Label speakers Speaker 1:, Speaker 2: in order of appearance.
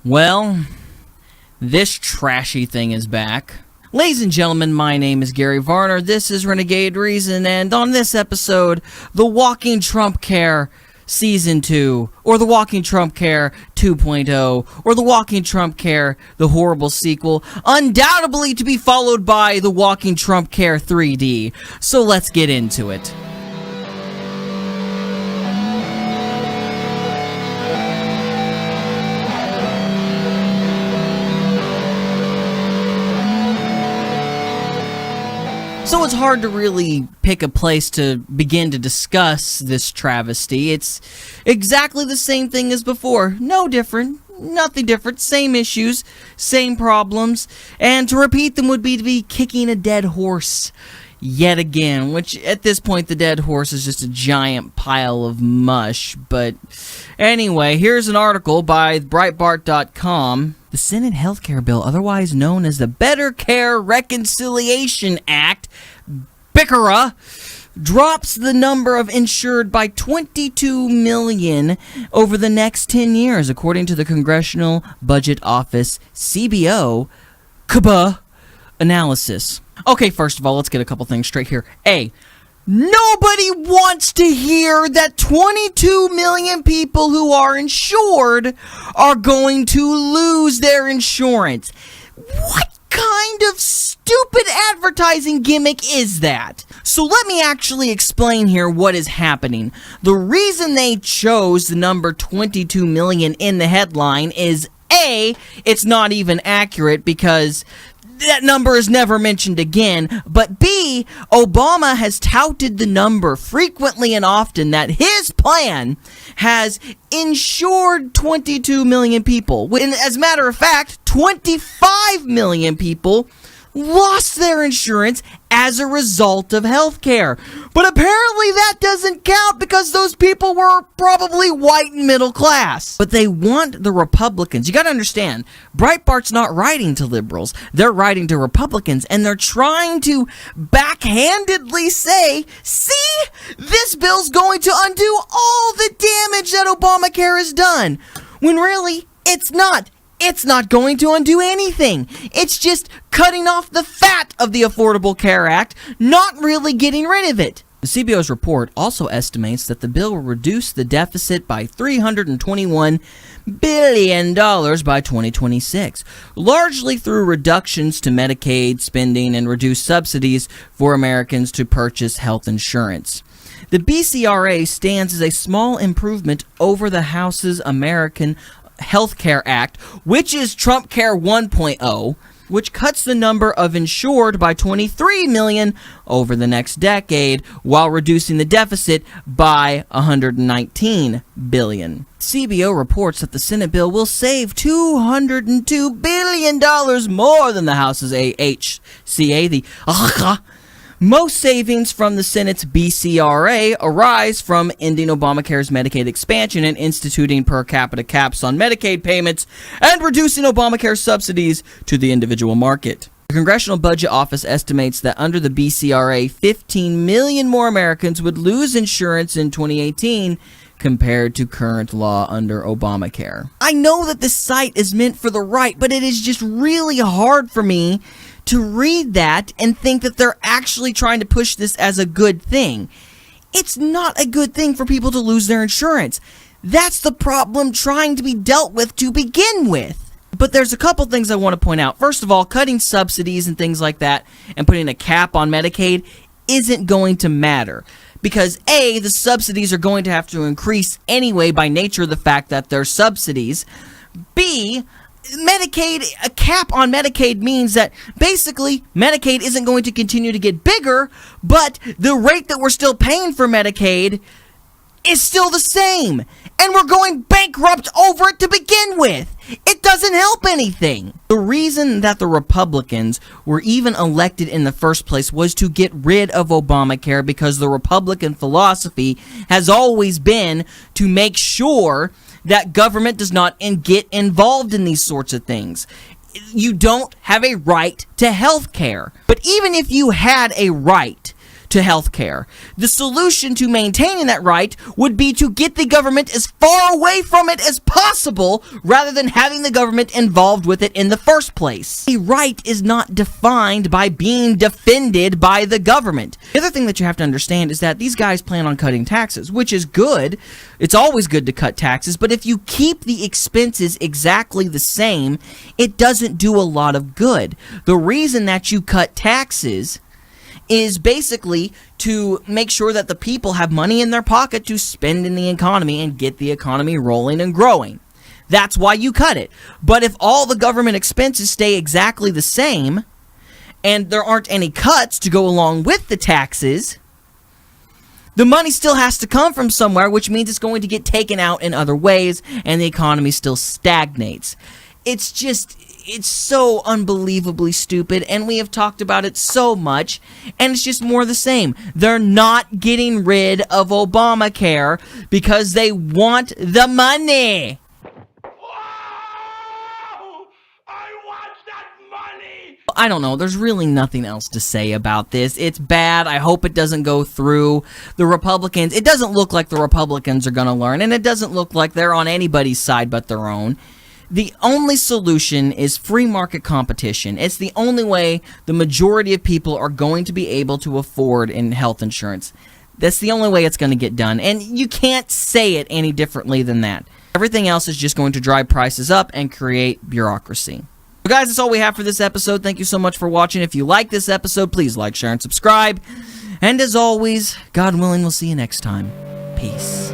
Speaker 1: Well, this trashy thing is back. Ladies and gentlemen, my name is Gary Varner. This is Renegade Reason, and on this episode, the Living Trumpcare Season 2, or the Living Trumpcare 2.0, or the Living Trumpcare, the horrible sequel, undoubtedly to be followed by the Living Trumpcare 3D. So let's get into it. So it's hard to really pick a place to begin to discuss this travesty. It's exactly the same thing as before. No different. Nothing different. Same issues. Same problems. And to repeat them would be to be kicking a dead horse yet again, which at this point the dead horse is just a giant pile of mush. But anyway, here's an article by Breitbart.com. The Senate healthcare bill, otherwise known as the Better Care Reconciliation Act, BCRA, drops the number of insured by 22 million over the next 10 years, according to the Congressional Budget Office, CBO, analysis. Okay, first of all, let's get a couple things straight here. A, nobody wants to hear that 22 million people who are insured are going to lose their insurance. What kind of stupid advertising gimmick is that? So let me actually explain here what is happening. The reason they chose the number 22 million in the headline is A, it's not even accurate because that number is never mentioned again, but B, Obama has touted the number frequently and often that his plan has insured 22 million people. When, as a matter of fact, 25 million people lost their insurance as a result of healthcare. But apparently that doesn't count because those people were probably white and middle class. But they want the Republicans. You gotta understand, Breitbart's not writing to liberals. They're writing to Republicans, and they're trying to backhandedly say, see, this bill's going to undo all the damage that Obamacare has done. When really, it's not. It's not going to undo anything. It's just cutting off the fat of the Affordable Care Act, not really getting rid of it. The CBO's report also estimates that the bill will reduce the deficit by $321 billion by 2026, largely through reductions to Medicaid spending and reduced subsidies for Americans to purchase health insurance. The BCRA stands as a small improvement over the House's American Health Care Act, which is Trumpcare 1.0, which cuts the number of insured by 23 million over the next decade while reducing the deficit by 119 billion. CBO reports that the Senate bill will save $202 billion more than the House's HCA. Most savings from the Senate's BCRA arise from ending Obamacare's Medicaid expansion and instituting per capita caps on Medicaid payments and reducing Obamacare subsidies to the individual market. The Congressional Budget Office estimates that under the BCRA, 15 million more Americans would lose insurance in 2018 compared to current law under Obamacare. I know that this site is meant for the right, but it is just really hard for me to read that and think that they're actually trying to push this as a good thing. It's not a good thing for people to lose their insurance. That's the problem trying to be dealt with to begin with. But there's a couple things I want to point out. First of all, cutting subsidies and things like that and putting a cap on Medicaid isn't going to matter. Because A, the subsidies are going to have to increase anyway by nature of the fact that they're subsidies. B, Medicaid, a cap on Medicaid means that basically Medicaid isn't going to continue to get bigger, but the rate that we're still paying for Medicaid is still the same. And we're going bankrupt over it to begin with. It doesn't help anything. The reason that the Republicans were even elected in the first place was to get rid of Obamacare because the Republican philosophy has always been to make sure that government does not get involved in these sorts of things. You don't have a right to health care. But even if you had a right to health care. The solution to maintaining that right would be to get the government as far away from it as possible rather than having the government involved with it in the first place. A right is not defined by being defended by the government. The other thing that you have to understand is that these guys plan on cutting taxes, which is good. It's always good to cut taxes, but if you keep the expenses exactly the same, it doesn't do a lot of good. The reason that you cut taxes is basically to make sure that the people have money in their pocket to spend in the economy and get the economy rolling and growing. That's why you cut it. But if all the government expenses stay exactly the same and there aren't any cuts to go along with the taxes, the money still has to come from somewhere, which means it's going to get taken out in other ways and the economy still stagnates. It's so unbelievably stupid, and we have talked about it so much, and it's just more the same. They're not getting rid of Obamacare because they want the money.
Speaker 2: Whoa! I want that money!
Speaker 1: I don't know. There's really nothing else to say about this. It's bad. I hope it doesn't go through. The Republicans, it doesn't look like the Republicans are going to learn, and it doesn't look like they're on anybody's side but their own. The only solution is free market competition. It's the only way the majority of people are going to be able to afford in health insurance. That's the only way it's going to get done. And you can't say it any differently than that. Everything else is just going to drive prices up and create bureaucracy. So guys, that's all we have for this episode. Thank you so much for watching. If you like this episode, please like, share, and subscribe. And as always, God willing, we'll see you next time. Peace.